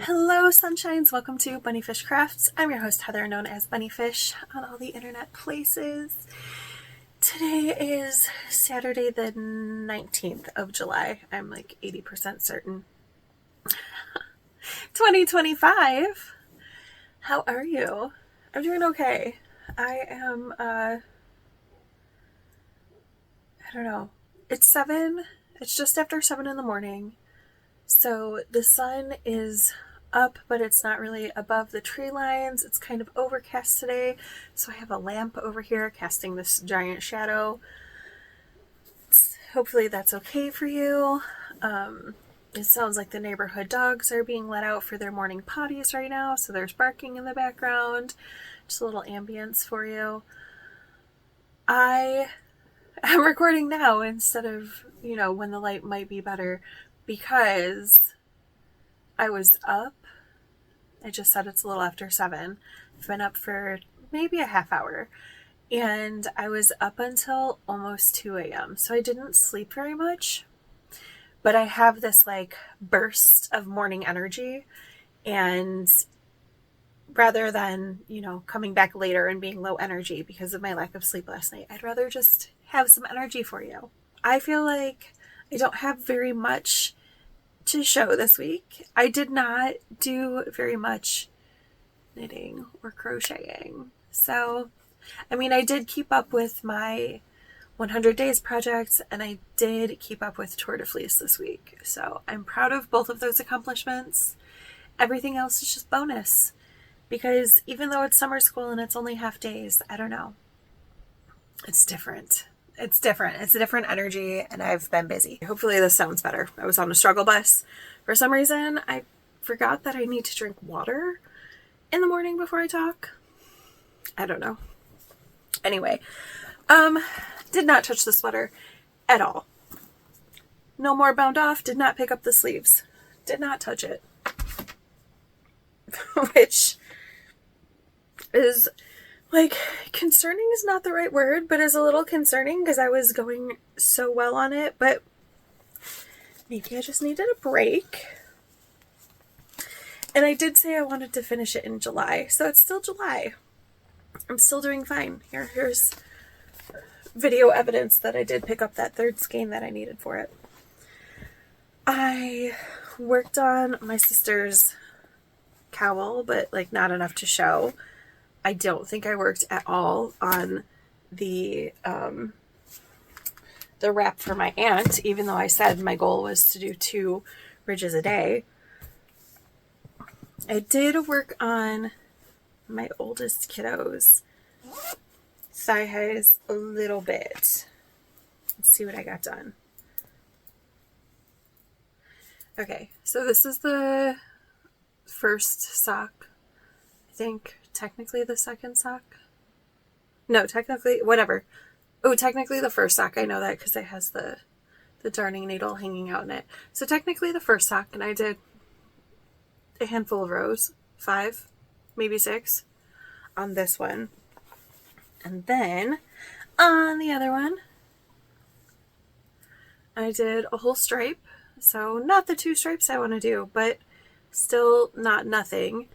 Hello sunshines, welcome to BunniPhish Crafts. I'm your host Heather, known as BunniPhish on all the internet places. Today is Saturday the 19th of July. I'm like 80% certain. 2025. How are you? I'm doing okay. I am, I don't know. It's just after 7 in the morning. So the sun is up, but it's not really above the tree lines. It's kind of overcast today. So I have a lamp over here casting this giant shadow. Hopefully that's okay for you. It sounds like the neighborhood dogs are being let out for their morning potties right now. So there's barking in the background. Just a little ambience for you. I am recording now instead of, when the light might be better, because I was up. I just said it's a little after 7. I've been up for maybe a half hour, and I was up until almost 2 a.m. So I didn't sleep very much, but I have this like burst of morning energy, and rather than, coming back later and being low energy because of my lack of sleep last night, I'd rather just have some energy for you. I feel like I don't have very much to show this week. I did not do very much knitting or crocheting. So, I did keep up with my 100 days project, and I did keep up with Tour de Fleece this week. So I'm proud of both of those accomplishments. Everything else is just bonus, because even though it's summer school and it's only half days, I don't know. It's different. It's different. It's a different energy, and I've been busy. Hopefully this sounds better. I was on a struggle bus. For some reason, I forgot that I need to drink water in the morning before I talk. I don't know. Anyway, did not touch the sweater at all. No more bound off. Did not pick up the sleeves. Did not touch it. Which is... concerning is not the right word, but is a little concerning because I was going so well on it, but maybe I just needed a break. And I did say I wanted to finish it in July, so it's still July. I'm still doing fine. Here's video evidence that I did pick up that third skein that I needed for it. I worked on my sister's cowl, but not enough to show. I don't think I worked at all on the wrap for my aunt, even though I said my goal was to do 2 ridges a day. I did work on my oldest kiddo's thigh highs a little bit. Let's see what I got done. Okay, so this is the first sock, I think. Technically the second sock? No, technically, whatever. Oh, technically the first sock. I know that because it has the darning needle hanging out in it. So technically the first sock, and I did a handful of rows. 5, maybe 6 on this one. And then on the other one, I did a whole stripe. So not the 2 stripes I want to do, but still not nothing.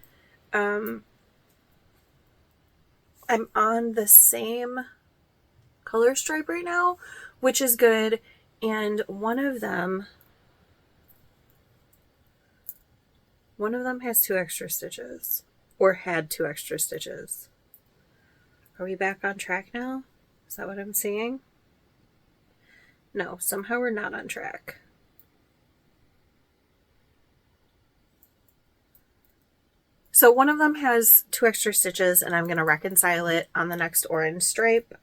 I'm on the same color stripe right now, which is good. And one of them has 2 extra stitches, or had 2 extra stitches. Are we back on track now? Is that what I'm seeing? No, somehow we're not on track. So one of them has 2 extra stitches, and I'm going to reconcile it on the next orange stripe.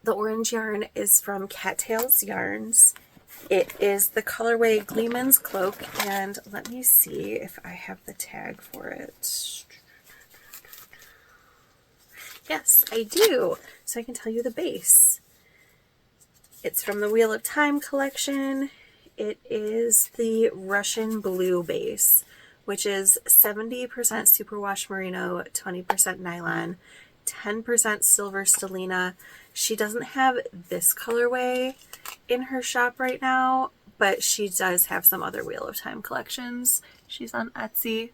The orange yarn is from Cattails Yarns. It is the colorway Gleeman's Cloak, and let me see if I have the tag for it. Yes, I do. So I can tell you the base. It's from the Wheel of Time collection. It is the Russian Blue base, which is 70% superwash merino, 20% nylon, 10% silver stellina. She doesn't have this colorway in her shop right now, but she does have some other Wheel of Time collections. She's on Etsy.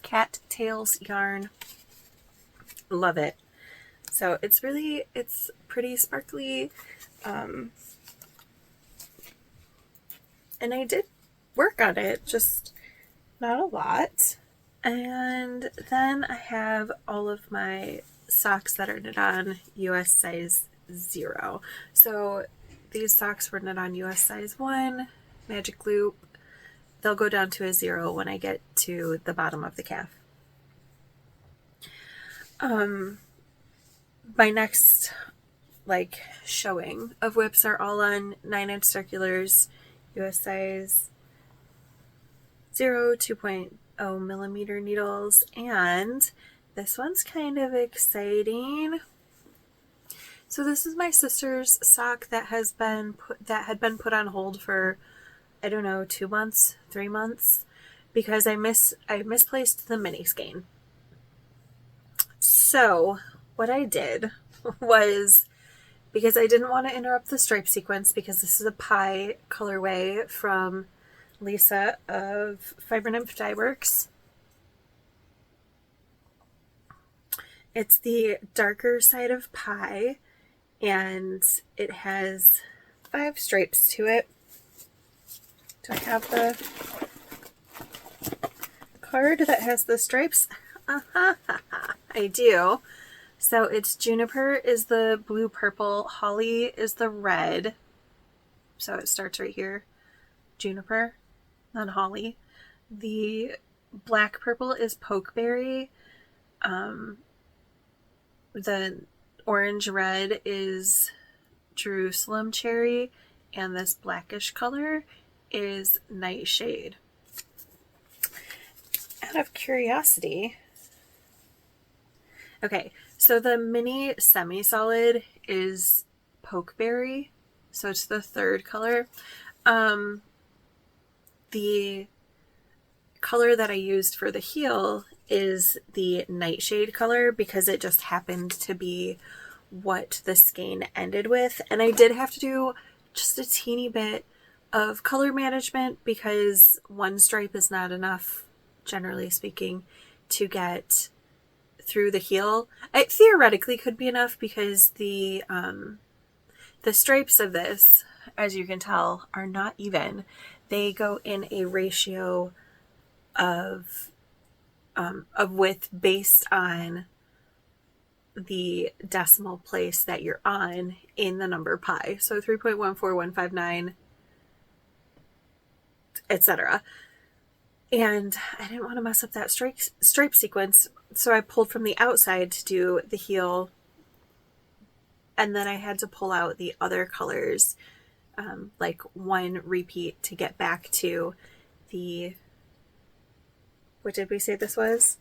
Cat Tails yarn. Love it. So it's pretty sparkly. And I did work on it, just not a lot. And then I have all of my socks that are knit on US size 0. So these socks were knit on US size 1, magic loop. They'll go down to a 0 when I get to the bottom of the calf. My next showing of whips are all on 9-inch circulars, US size 0, 2.0 millimeter needles, and this one's kind of exciting. So this is my sister's sock that had been put on hold for, I don't know, 2 months, 3 months, because I misplaced the mini skein. So what I did was, because I didn't want to interrupt the stripe sequence, because this is a pie colorway from Lisa of Fiber Nymph Dye Works. It's the darker side of pie, and it has 5 stripes to it. Do I have the card that has the stripes? I do. So it's juniper is the blue purple, holly is the red. So it starts right here. Juniper, then holly. The black purple is pokeberry. The orange red is Jerusalem cherry, and this blackish color is nightshade. Out of curiosity, okay, so the mini semi-solid is pokeberry, so it's the 3rd color. The color that I used for the heel is the nightshade color, because it just happened to be what the skein ended with. And I did have to do just a teeny bit of color management, because one stripe is not enough, generally speaking, to get through the heel. It theoretically could be enough, because the stripes of this, as you can tell, are not even. They go in a ratio of width based on the decimal place that you're on in the number pi. So 3.14159, etc. And I didn't want to mess up that stripe sequence, so I pulled from the outside to do the heel, and then I had to pull out the other colors, like one repeat, to get back to the, what did we say this was?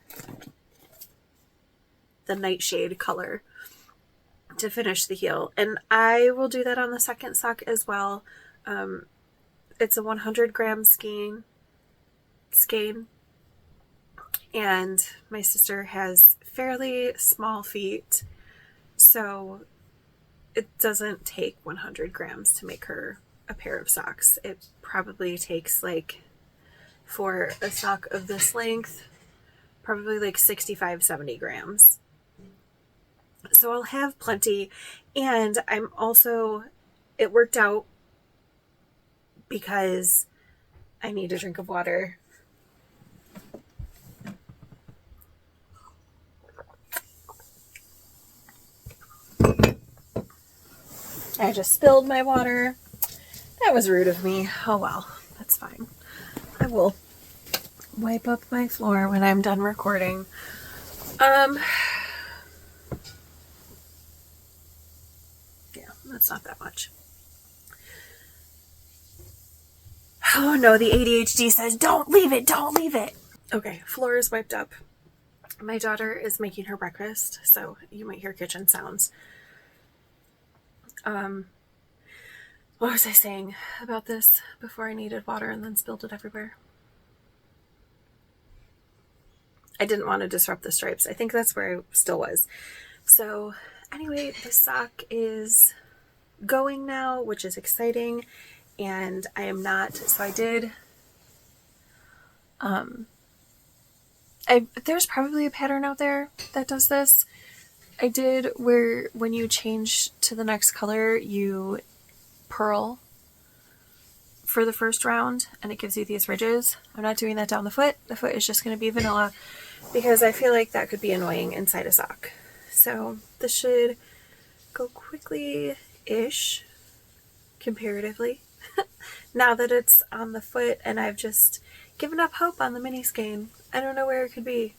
The nightshade color, to finish the heel. And I will do that on the second sock as well. It's a 100 gram skein, and my sister has fairly small feet, so it doesn't take 100 grams to make her a pair of socks. It probably takes, for a sock of this length, probably 65-70 grams. So I'll have plenty. And I'm also, it worked out because I need a drink of water. I just spilled my water. That was rude of me. Oh well, that's fine. I will wipe up my floor when I'm done recording. Yeah, that's not that much. Oh no, the ADHD says, don't leave it, don't leave it. Okay, floor is wiped up. My daughter is making her breakfast, so you might hear kitchen sounds. What was I saying about this before I needed water and then spilled it everywhere? I didn't want to disrupt the stripes. I think that's where I still was. So anyway, the sock is going now, which is exciting. And I am not, so I did There's probably a pattern out there that does this. I did where when you change to the next color, you purl for the first round and it gives you these ridges. I'm not doing that down the foot. The foot is just going to be vanilla because I feel like that could be annoying inside a sock. So this should go quickly-ish, comparatively, now that it's on the foot and I've just given up hope on the mini skein. I don't know where it could be.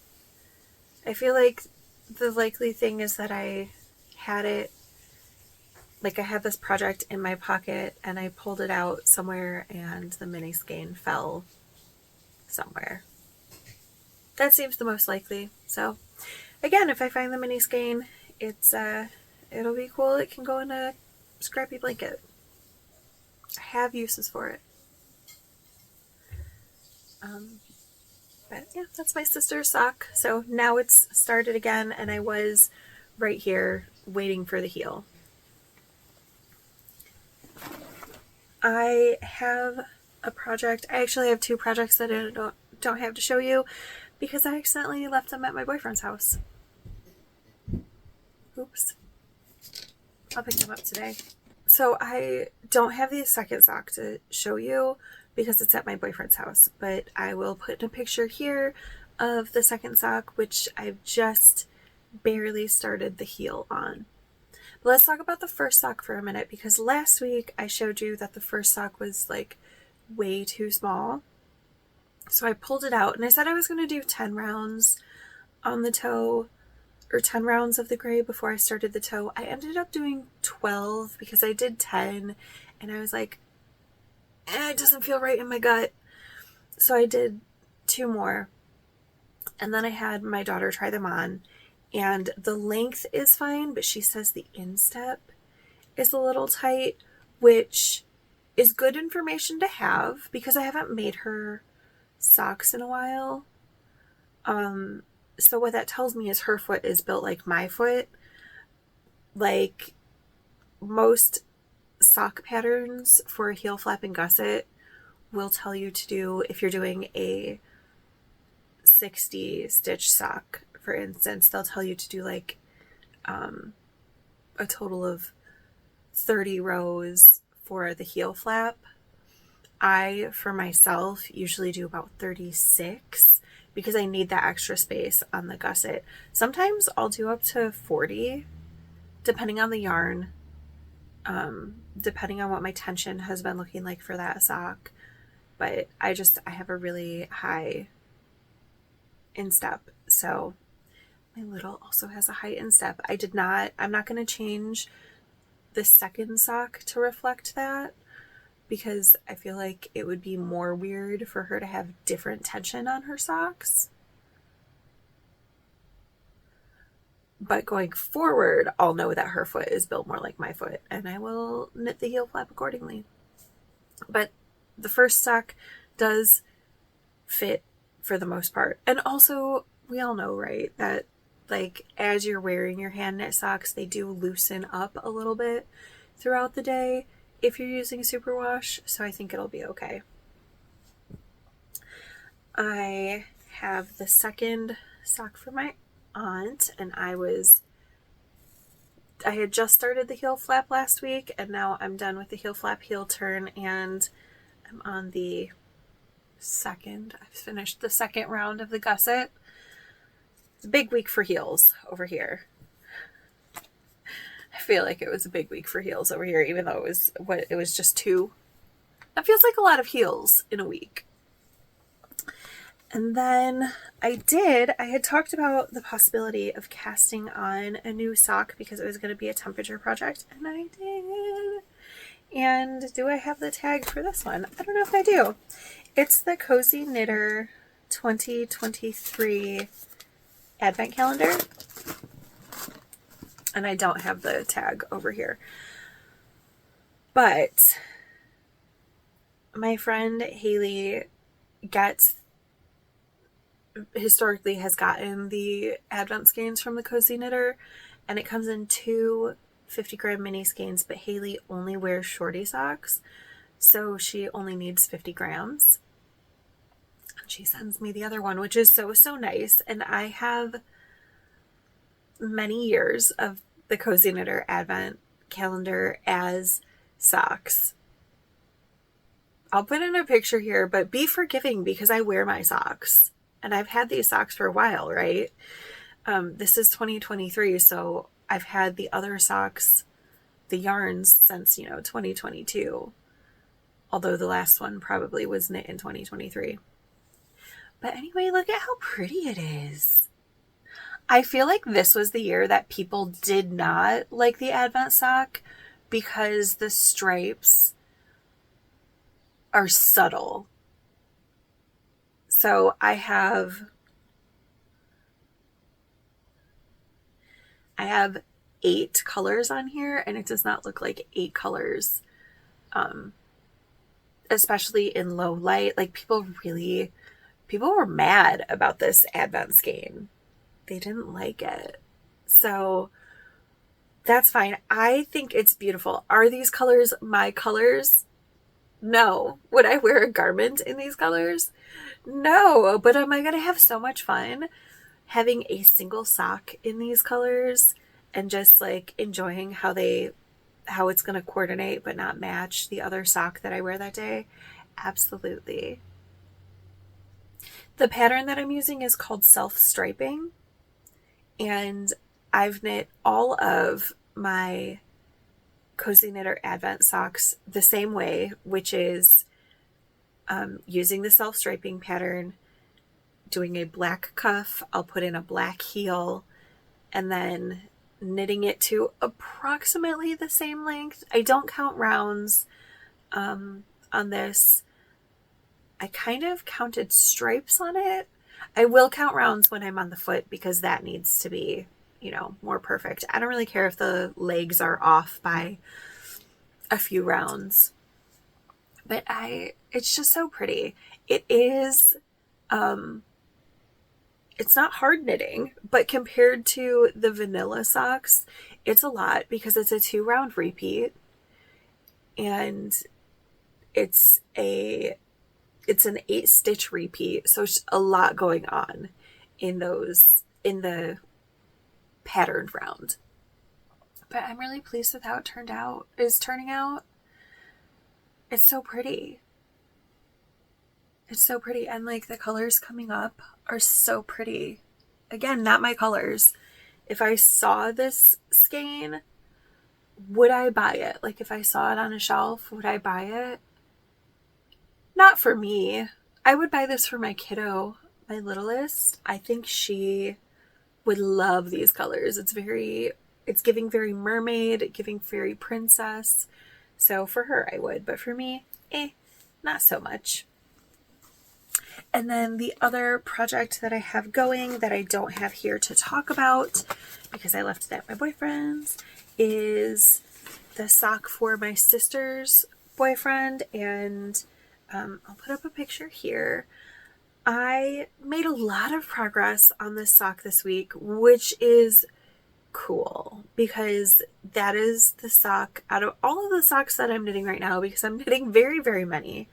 I feel like the likely thing is that I had this project in my pocket and I pulled it out somewhere and the mini skein fell somewhere. That seems the most likely. So again, if I find the mini skein, it'll be cool. It can go in a scrappy blanket. I have uses for it. But yeah, that's my sister's sock. So now it's started again and I was right here waiting for the heel. I have a project. I actually have 2 projects that I don't have to show you because I accidentally left them at my boyfriend's house. Oops. I'll pick them up today. So I don't have the second sock to show you because it's at my boyfriend's house, but I will put a picture here of the second sock, which I've just barely started the heel on. But let's talk about the first sock for a minute because last week I showed you that the first sock was like way too small. So I pulled it out and I said I was going to do 10 rounds on the toe, or 10 rounds of the gray before I started the toe. I ended up doing 12 because I did 10 and I was like, it doesn't feel right in my gut. So I did 2 more and then I had my daughter try them on and the length is fine, but she says the instep is a little tight, which is good information to have because I haven't made her socks in a while. So what that tells me is her foot is built like my foot. Like most sock patterns for a heel flap and gusset will tell you to do, if you're doing a 60 stitch sock, for instance, they'll tell you to do like a total of 30 rows for the heel flap. I, for myself, usually do about 36 because I need that extra space on the gusset. Sometimes I'll do up to 40, depending on the yarn, depending on what my tension has been looking like for that sock. But I have a really high instep. So my little also has a high instep. I'm not going to change the second sock to reflect that, because I feel like it would be more weird for her to have different tension on her socks. But going forward, I'll know that her foot is built more like my foot, and I will knit the heel flap accordingly. But the first sock does fit for the most part. And also, we all know, right, that like as you're wearing your hand knit socks, they do loosen up a little bit throughout the day if you're using superwash, so I think it'll be okay. I have the second sock for my aunt, and I had just started the heel flap last week, and now I'm done with the heel flap heel turn, and I'm on the second. I've finished the second round of the gusset. It's a big week for heels over here. I feel like it was a big week for heels over here, even though it was just 2. That feels like a lot of heels in a week. And then I had talked about the possibility of casting on a new sock because it was going to be a temperature project, and I did. And do I have the tag for this one? I don't know if I do. It's the Cozy Knitter 2023 Advent Calendar. And I don't have the tag over here. But my friend Haley historically has gotten the Advent skeins from the Cozy Knitter, and it comes in 2 50-gram mini skeins, but Haley only wears shorty socks, so she only needs 50 grams. She sends me the other one, which is so, so nice. And I have many years of the Cozy Knitter Advent calendar as socks. I'll put in a picture here, but be forgiving because I wear my socks. And I've had these socks for a while, right? This is 2023, so I've had the other socks, the yarns, since, 2022. Although the last one probably was knit in 2023. But anyway, look at how pretty it is. I feel like this was the year that people did not like the Advent sock because the stripes are subtle. So I have 8 colors on here, and it does not look like 8 colors. Especially in low light. Like, people were mad about this Advent skein. They didn't like it. So that's fine. I think it's beautiful. Are these colors my colors? No. Would I wear a garment in these colors? No. But am I going to have so much fun having a single sock in these colors and just like enjoying how it's going to coordinate but not match the other sock that I wear that day? Absolutely. The pattern that I'm using is called self-striping, and I've knit all of my Cozy Knitter Advent socks the same way, which is using the self-striping pattern, doing a black cuff. I'll put in a black heel, and then knitting it to approximately the same length. I don't count rounds on this. I kind of counted stripes on it. I will count rounds when I'm on the foot because that needs to be, more perfect. I don't really care if the legs are off by a few rounds. But it's just so pretty. It is, it's not hard knitting, but compared to the vanilla socks, it's a lot because it's a 2-round repeat, and it's an 8-stitch repeat. So it's a lot going on in the patterned round. But I'm really pleased with how it turning out. It's so pretty. It's so pretty. And like the colors coming up are so pretty. Again, not my colors. If I saw this skein, would I buy it? Like if I saw it on a shelf, would I buy it? Not for me. I would buy this for my kiddo, my littlest. I think she would love these colors. It's giving very mermaid, giving very princess. So for her, I would. But for me, not so much. And then the other project that I have going that I don't have here to talk about because I left it at my boyfriend's is the sock for my sister's boyfriend. And I'll put up a picture here. I made a lot of progress on this sock this week, which is cool because that is the sock out of all of the socks that I'm knitting right now, because I'm knitting very, very many.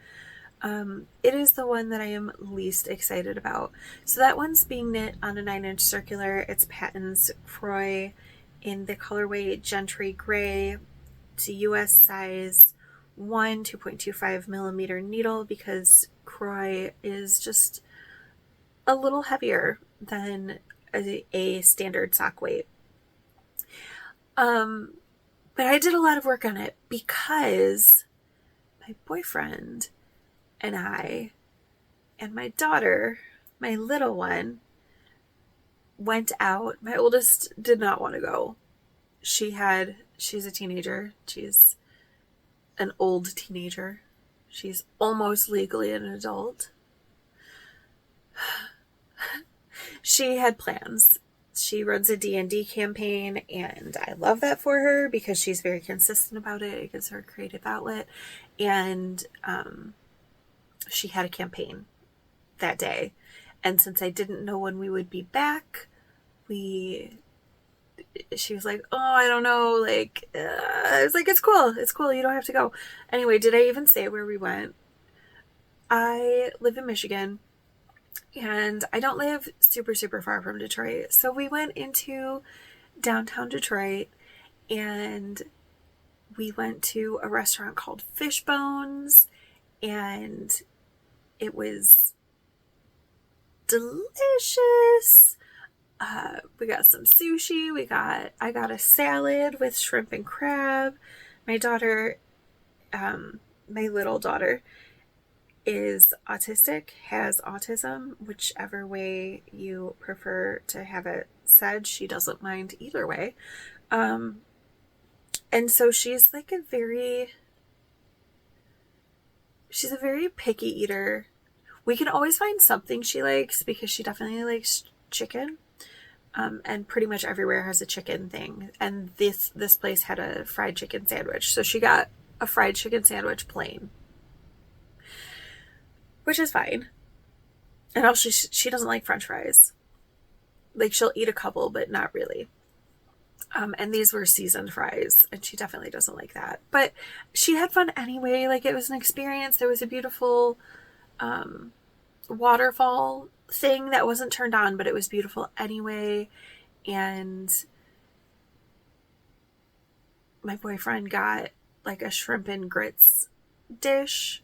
It is the one that I am least excited about. So that one's being knit on a 9-inch circular. It's Patton's Croy in the colorway Gentry Gray. It's a US size 2.25 millimeter needle because Croy is just a little heavier than a standard sock weight. But I did a lot of work on it because my boyfriend and I and my daughter, my little one, went out. My oldest did not want to go. She's a teenager. She's an old teenager. She's almost legally an adult. She had plans. She runs a D&D campaign, and I love that for her because she's very consistent about it. It gives her a creative outlet. And she had a campaign that day. And since I didn't know when we would be back, she was like, oh, I don't know. I was like, it's cool. You don't have to go. Anyway, did I even say where we went? I live in Michigan. And I don't live super, super far from Detroit. So we went into downtown Detroit and we went to a restaurant called Fishbones, and it was delicious. We got some sushi. I got a salad with shrimp and crab. My daughter, my little daughter, is autistic, has autism, whichever way you prefer to have it said. She doesn't mind either way. And so she's a very picky eater. We can always find something she likes because she definitely likes chicken. And pretty much everywhere has a chicken thing. And this place had a fried chicken sandwich. So she got a fried chicken sandwich plain, which is fine. And also she doesn't like French fries. Like, she'll eat a couple, but not really. And these were seasoned fries, and she definitely doesn't like that. But she had fun anyway. Like, it was an experience. There was a beautiful waterfall thing that wasn't turned on, but it was beautiful anyway. And my boyfriend got like a shrimp and grits dish,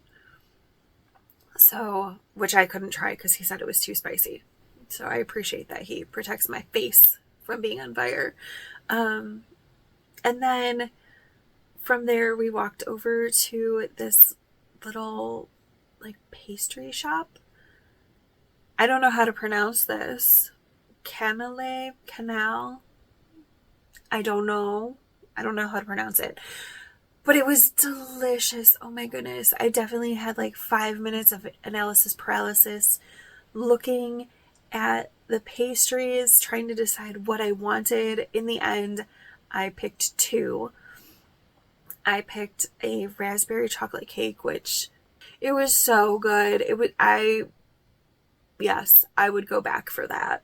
so, which I couldn't try because he said it was too spicy. So I appreciate that he protects my face from being on fire. And then from there we walked over to this little like pastry shop. I don't know how to pronounce this. Canal. I don't know how to pronounce it. But it was delicious. Oh my goodness. I definitely had like 5 minutes of analysis paralysis looking at the pastries, trying to decide what I wanted. In the end, I picked two. I picked a raspberry chocolate cake, which it was so good. Yes, I would go back for that.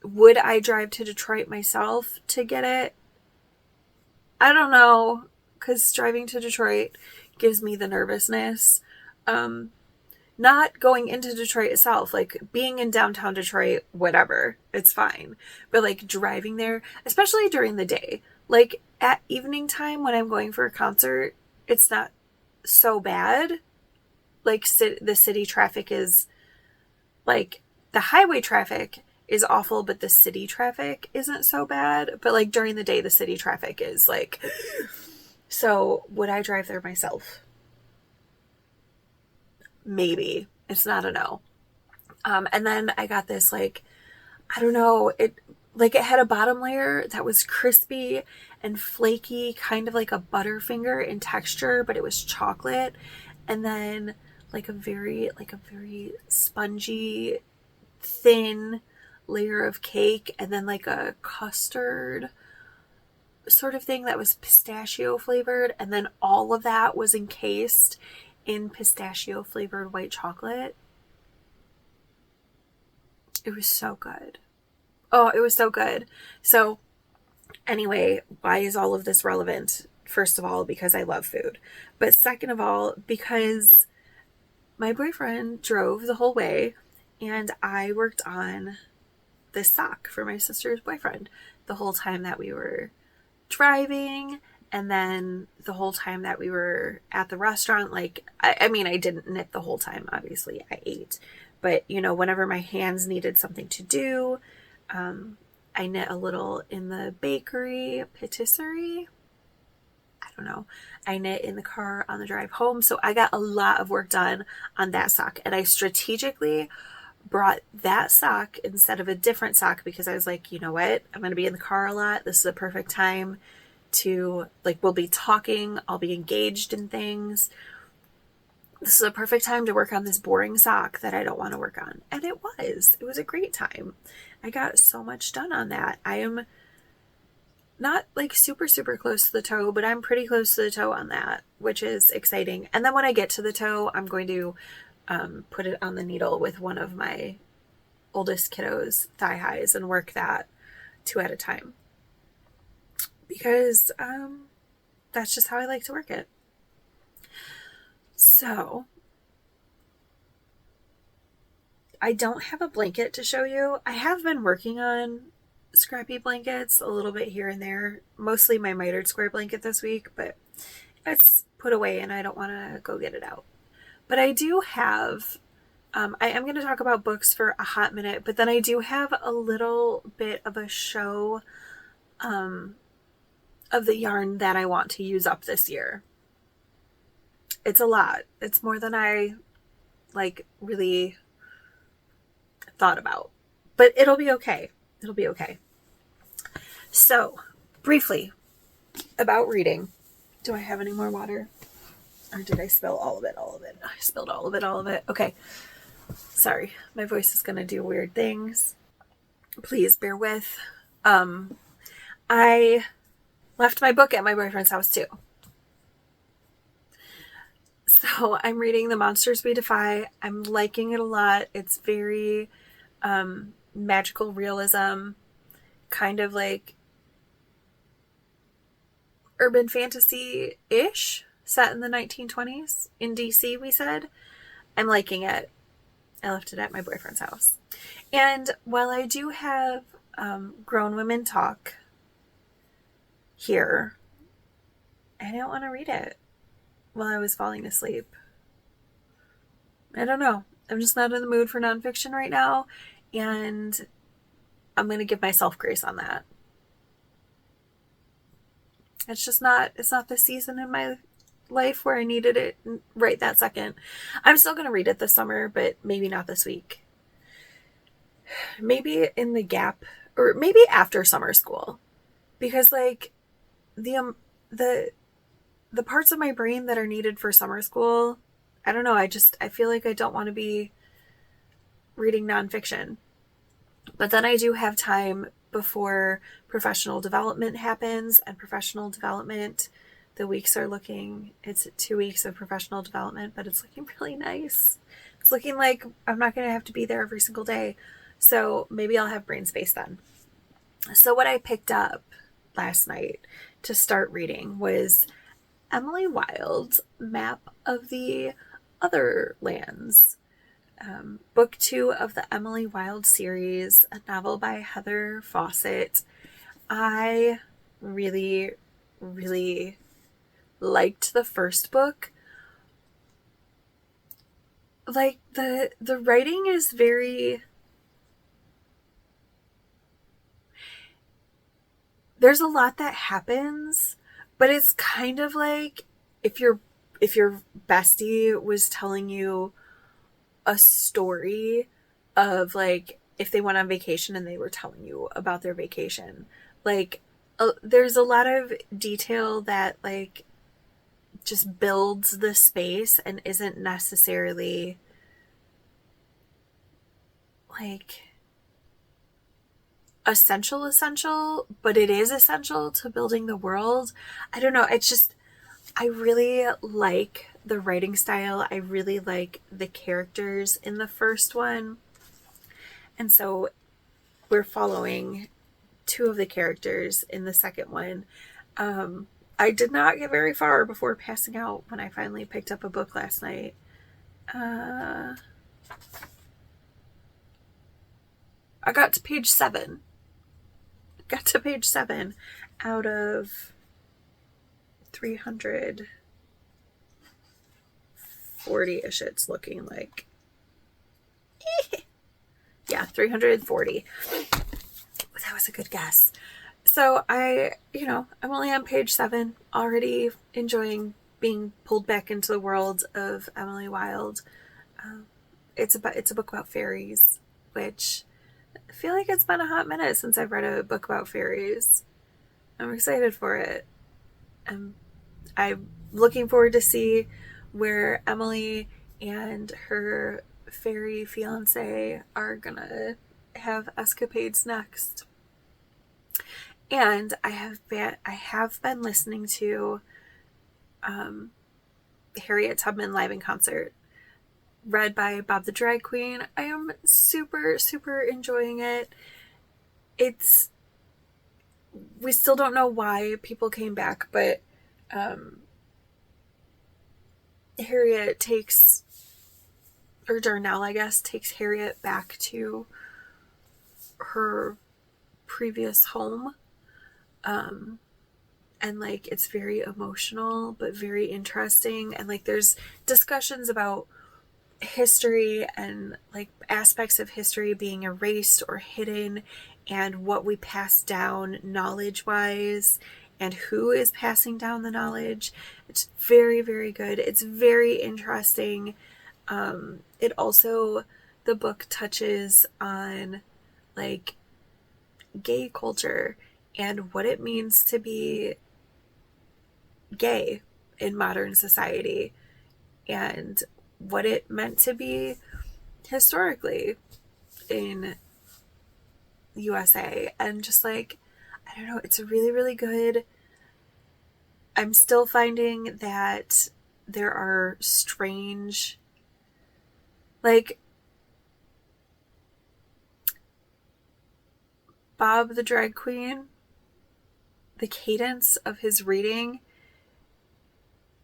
Would I drive to Detroit myself to get it? I don't know, because driving to Detroit gives me the nervousness. Not going into Detroit itself, like being in downtown Detroit, whatever, it's fine. But like driving there, especially during the day, like at evening time when I'm going for a concert, it's not so bad. Like the city traffic is like, the highway traffic is awful, but the city traffic isn't so bad. But like during the day, the city traffic is like, so would I drive there myself? Maybe. It's not a no. And then I got this, like, I don't know, it had a bottom layer that was crispy and flaky, kind of like a Butterfinger in texture, but it was chocolate. And then like a very spongy, thin layer of cake, and then like a custard sort of thing that was pistachio flavored, and then all of that was encased in pistachio flavored white chocolate. It was so good. Oh, it was so good. So anyway, why is all of this relevant? First of all, because I love food. But second of all, because my boyfriend drove the whole way and I worked on this sock for my sister's boyfriend the whole time that we were driving, and then the whole time that we were at the restaurant. Like, I mean, I didn't knit the whole time, obviously, I ate. But, you know, whenever my hands needed something to do, I knit a little in the patisserie. I don't know. I knit in the car on the drive home. So I got a lot of work done on that sock. And I strategically brought that sock instead of a different sock because I was like, you know what? I'm going to be in the car a lot. This is a perfect time to, like, we'll be talking. I'll be engaged in things. This is a perfect time to work on this boring sock that I don't want to work on. And it was. It was a great time. I got so much done on that. I am not like super, super close to the toe, but I'm pretty close to the toe on that, which is exciting. And then when I get to the toe, I'm going to put it on the needle with one of my oldest kiddos' thigh highs and work that 2 at a time. Because that's just how I like to work it. So I don't have a blanket to show you. I have been working on scrappy blankets a little bit here and there, mostly my mitered square blanket this week, but it's put away and I don't want to go get it out. But I do have, I am going to talk about books for a hot minute, but then I do have a little bit of a show of the yarn that I want to use up this year. It's a lot. It's more than I really thought about, but it'll be okay. It'll be okay. So, briefly about reading. Do I have any more water? Or did I spill all of it? I spilled all of it. Okay. Sorry. My voice is going to do weird things. Please bear with. I left my book at my boyfriend's house too. So I'm reading The Monsters We Defy. I'm liking it a lot. It's very magical realism, kind of like urban fantasy-ish, set in the 1920s in DC, we said. I'm liking it. I left it at my boyfriend's house. And while I do have Grown Women Talk here, I didn't want to read it while I was falling asleep. I don't know. I'm just not in the mood for nonfiction right now, and I'm going to give myself grace on that. It's not the season in my life where I needed it right that second. I'm still going to read it this summer, but maybe not this week. Maybe in the gap, or maybe after summer school, because the parts of my brain that are needed for summer school, I don't know. I feel like I don't want to be reading nonfiction. But then I do have time before professional development happens, and professional development, the weeks are looking, it's 2 weeks of professional development, but it's looking really nice. It's looking like I'm not going to have to be there every single day. So maybe I'll have brain space then. So what I picked up last night to start reading was Emily Wilde's Map of the Other Lands. Book 2 of the Emily Wilde series, a novel by Heather Fawcett. I really, really liked the first book. Like, the writing is very... There's a lot that happens, but it's kind of like if your bestie was telling you a story of like if they went on vacation and they were telling you about their vacation. Like there's a lot of detail that like just builds the space and isn't necessarily like essential, but it is essential to building the world. I don't know. It's just, I really like the writing style. I really like the characters in the first one. And so we're following 2 of the characters in the second one. I did not get very far before passing out when I finally picked up a book last night. I got to page 7. Out of 340-ish, it's looking like. Yeah, 340. That was a good guess. So I'm only on page 7, already enjoying being pulled back into the world of Emily Wilde. It's a book about fairies, which I feel like it's been a hot minute since I've read a book about fairies. I'm excited for it. I'm looking forward to see where Emily and her fairy fiance are gonna have escapades next. And I have been listening to Harriet Tubman live in concert, read by Bob the Drag Queen. I am super, super enjoying it. We still don't know why people came back, but Harriet takes or Darnell, I guess, takes Harriet back to her previous home. And like it's very emotional but very interesting, and like there's discussions about history and like aspects of history being erased or hidden, and what we pass down knowledge wise and who is passing down the knowledge. It's very, very good. It's very interesting. It also, the book touches on like gay culture and what it means to be gay in modern society and what it meant to be historically in USA. And just like, I don't know, it's really, really good. I'm still finding that there are strange, like, Bob the drag queen, the cadence of his reading,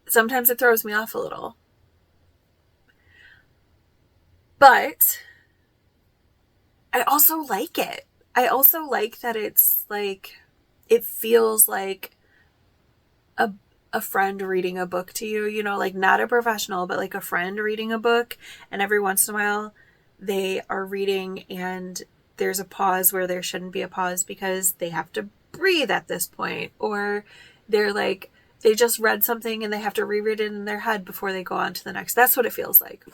sometimes it throws me off a little. But I also like it. I also like that it's like, it feels like a friend reading a book to you, you know, like not a professional, but like a friend reading a book. And every once in a while they are reading and there's a pause where there shouldn't be a pause because they have to breathe at this point, or they're like, they just read something and they have to reread it in their head before they go on to the next. That's what it feels like.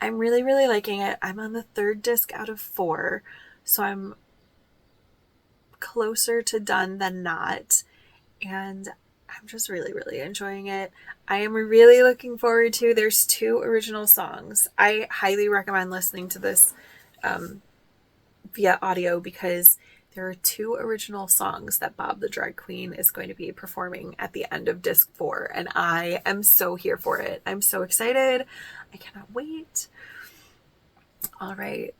I'm really, really liking it. I'm on the 3rd disc out of 4, so I'm closer to done than not. And I'm just really, really enjoying it. I am really looking forward to, there's 2 original songs. I highly recommend listening to this via audio because there are 2 original songs that Bob the Drag Queen is going to be performing at the end of disc 4. And I am so here for it. I'm so excited. I cannot wait. All right.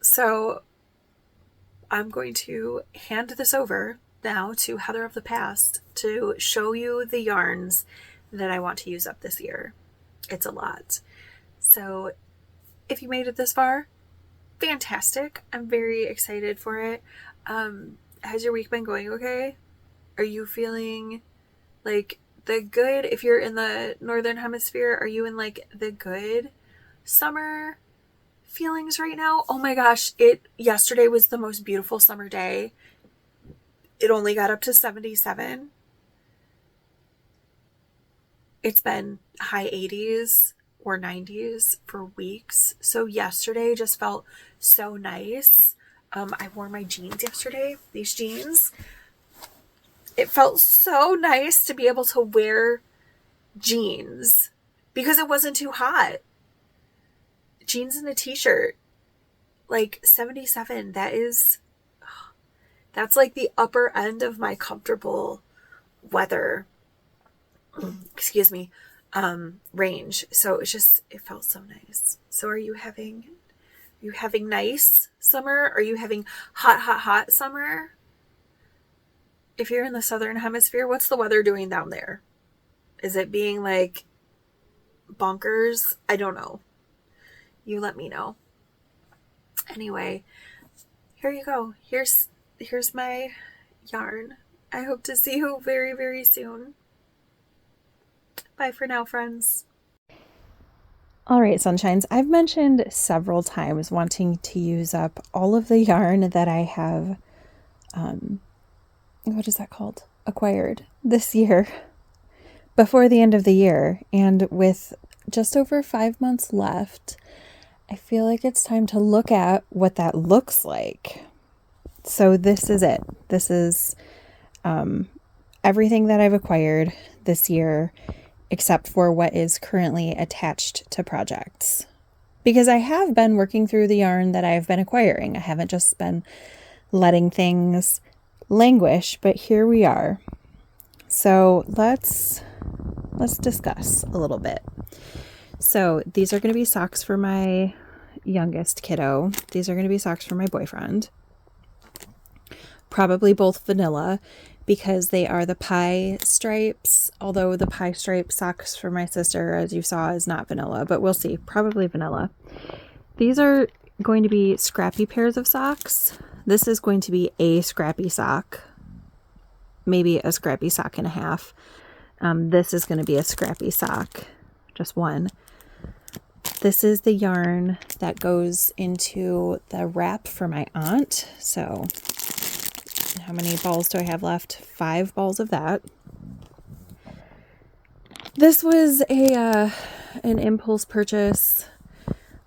So I'm going to hand this over now to Heather of the Past to show you the yarns that I want to use up this year. It's a lot. So if you made it this far, fantastic. I'm very excited for it. Has your week been going okay? Are you feeling like the good, if you're in the northern hemisphere, are you in like the good summer feelings right now? Oh my gosh, yesterday was the most beautiful summer day. It only got up to 77. It's been high 80s or 90s for weeks. So yesterday just felt so nice. I wore my jeans yesterday, these jeans. It felt so nice to be able to wear jeans because it wasn't too hot. Jeans and a t-shirt, like 77, that's like the upper end of my comfortable weather, excuse me, range. So it felt so nice. So are you having nice summer? Are you having hot summer? If you're in the southern hemisphere, what's the weather doing down there? Is it being like bonkers? I don't know. You let me know. Anyway, here you go. Here's my yarn. I hope to see you very, very soon. Bye for now, friends. All right, sunshines. I've mentioned several times wanting to use up all of the yarn that I have, what is that called? Acquired this year before the end of the year. And with just over 5 months left, I feel like it's time to look at what that looks like. So this is it. This is everything that I've acquired this year, except for what is currently attached to projects. Because I have been working through the yarn that I've been acquiring. I haven't just been letting things languish, but here we are. So let's discuss a little bit. So these are going to be socks for my youngest kiddo. These are going to be socks for my boyfriend. Probably both vanilla because they are the pie stripes, although the pie stripe socks for my sister, as you saw, is not vanilla, but we'll see. Probably vanilla. These are going to be scrappy pairs of socks. This is going to be a scrappy sock, maybe a scrappy sock and a half. This is going to be a scrappy sock, just one. This is the yarn that goes into the wrap for my aunt. So how many balls do I have left? 5 balls of that. This was an impulse purchase.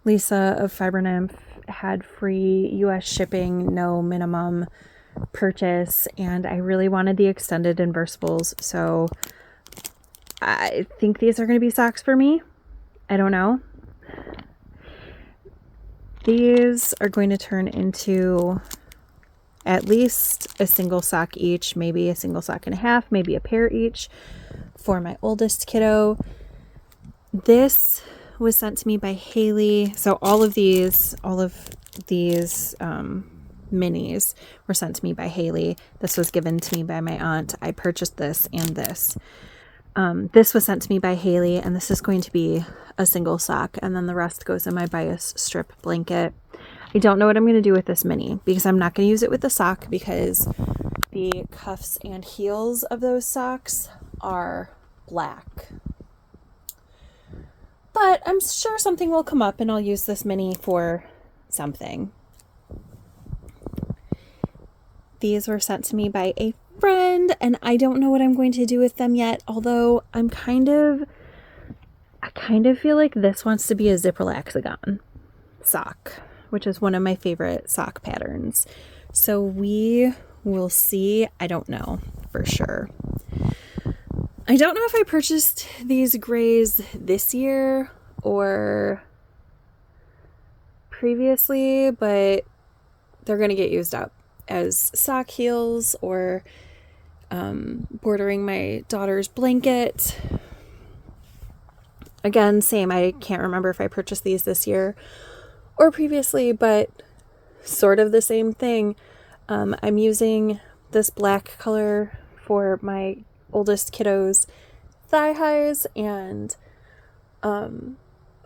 Lisa of Fiber Nymph had free US shipping, no minimum purchase, and I really wanted the extended inversibles, so I think these are going to be socks for me. I don't know. These are going to turn into at least a single sock each, maybe a single sock and a half, maybe a pair each for my oldest kiddo. This was sent to me by Haley. So all of these minis were sent to me by Haley. This was given to me by my aunt. I purchased this and this. This was sent to me by Haley, and this is going to be a single sock, and then the rest goes in my bias strip blanket. I don't know what I'm going to do with this mini, because I'm not going to use it with the sock, because the cuffs and heels of those socks are black. But I'm sure something will come up, and I'll use this mini for something. These were sent to me by a friend, and I don't know what I'm going to do with them yet, although I kind of feel like this wants to be a zipperlaxagon sock, which is one of my favorite sock patterns. So we will see. I don't know for sure. I don't know if I purchased these grays this year or previously, but they're going to get used up as sock heels or bordering my daughter's blanket. Again, same. I can't remember if I purchased these this year or previously, but sort of the same thing. I'm using this black color for my oldest kiddo's thigh highs and arm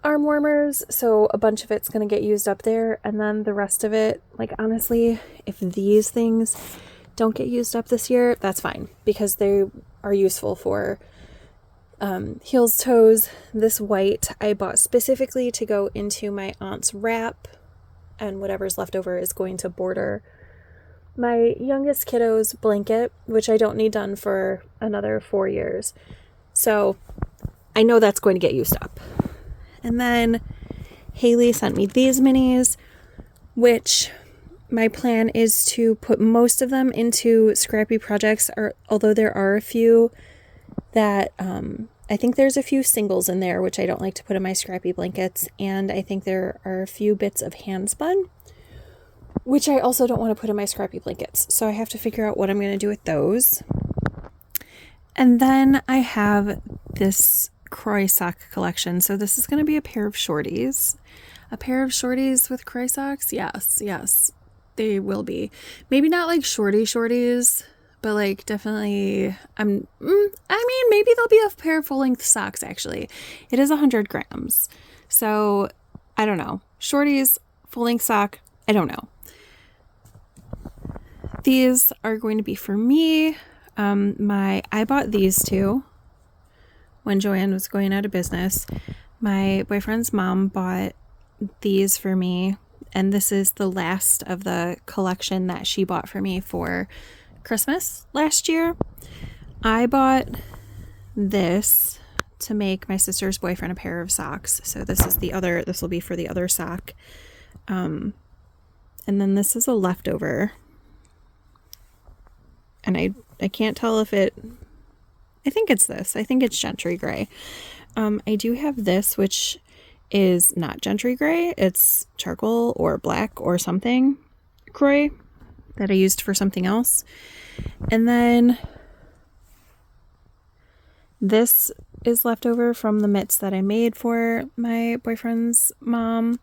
warmers, so a bunch of it's going to get used up there, and then the rest of it, like, honestly, if these things don't get used up this year, that's fine, because they are useful for heels, toes. This white I bought specifically to go into my aunt's wrap, and whatever's left over is going to border my youngest kiddo's blanket, which I don't need done for another 4 years. So I know that's going to get used up. And then Haley sent me these minis, which my plan is to put most of them into scrappy projects, although there are a few that I think there's a few singles in there, which I don't like to put in my scrappy blankets. And I think there are a few bits of handspun, which I also don't want to put in my scrappy blankets. So I have to figure out what I'm going to do with those. And then I have this Croy sock collection. So this is going to be a pair of shorties. A pair of shorties with Croy socks? Yes, they will be. Maybe not like shorties, but like definitely, maybe they'll be a pair of full-length socks, actually. It is 100 grams. So I don't know. Shorties, full-length sock, I don't know. These are going to be for me. I bought these two when Joanne was going out of business. My boyfriend's mom bought these for me, and this is the last of the collection that she bought for me for Christmas last year. I bought this to make my sister's boyfriend a pair of socks. So this will be for the other sock. And then this is a leftover. And I can't tell if I think it's this. I think it's Gentry Gray. I do have this, which is not Gentry Gray. It's charcoal or black or something Croy that I used for something else. And then this is leftover from the mitts that I made for my boyfriend's mom.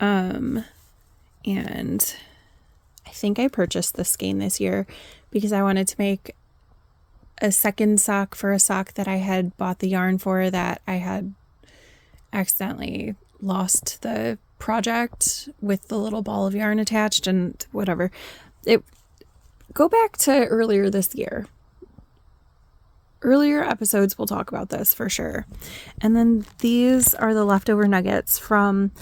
And I think I purchased this skein this year because I wanted to make a second sock for a sock that I had bought the yarn for that I had accidentally lost the project with the little ball of yarn attached and whatever. Go back to earlier this year. Earlier episodes will talk about this for sure. And then these are the leftover nuggets from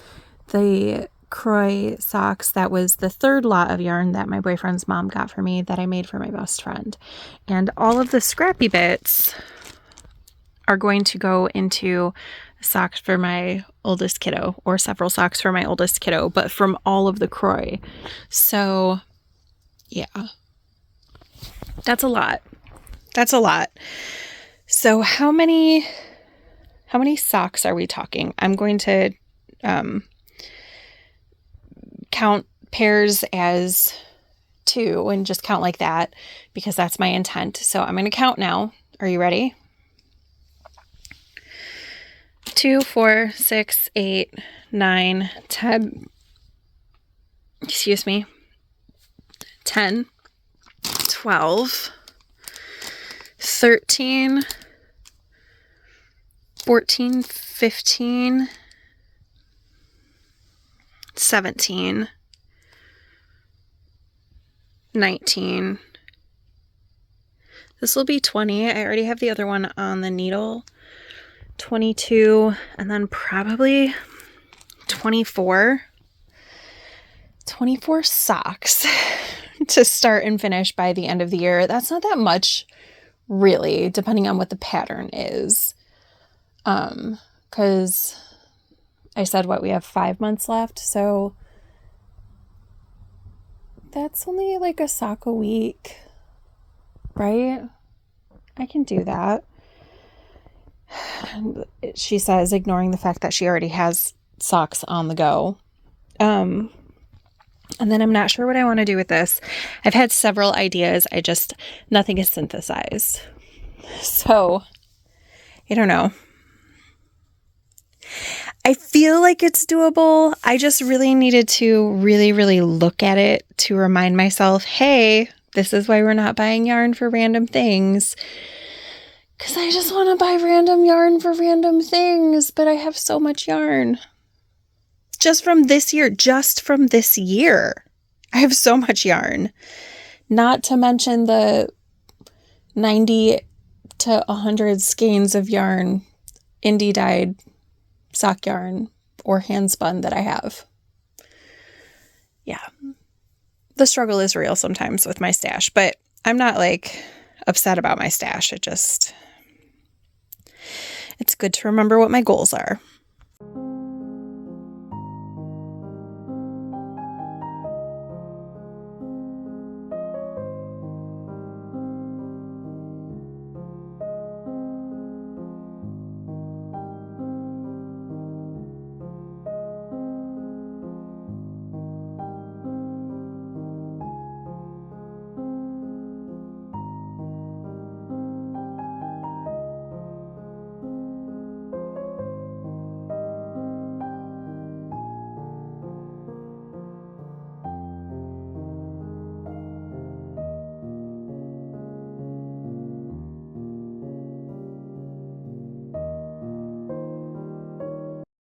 the Croy socks. That was the third lot of yarn that my boyfriend's mom got for me that I made for my best friend. And all of the scrappy bits are going to go into socks for my oldest kiddo, or several socks for my oldest kiddo, but from all of the Croy. So yeah, that's a lot. That's a lot. So how many socks are we talking? I'm going to count pairs as 2 and just count like that because that's my intent. So I'm going to count now. Are you ready? 2, 4, 6, 8, 9, 10. Excuse me. 10, 12, 13, 14, 15, 17, 19. This will be 20. I already have the other one on the needle. 22, and then probably 24. 24 socks to start and finish by the end of the year. That's not that much, really, depending on what the pattern is. Because I said we have 5 months left, so that's only like a sock a week, right? I can do that. She says, ignoring the fact that she already has socks on the go. And then I'm not sure what I want to do with this. I've had several ideas. Nothing is synthesized. So, I don't know. I feel like it's doable. I just really needed to really, really look at it to remind myself, hey, this is why we're not buying yarn for random things. Because I just want to buy random yarn for random things, but I have so much yarn. Just from this year. I have so much yarn. Not to mention the 90 to 100 skeins of yarn, indie dyed sock yarn or hand spun that I have. Yeah. The struggle is real sometimes with my stash, but I'm not like upset about my stash. It's good to remember what my goals are.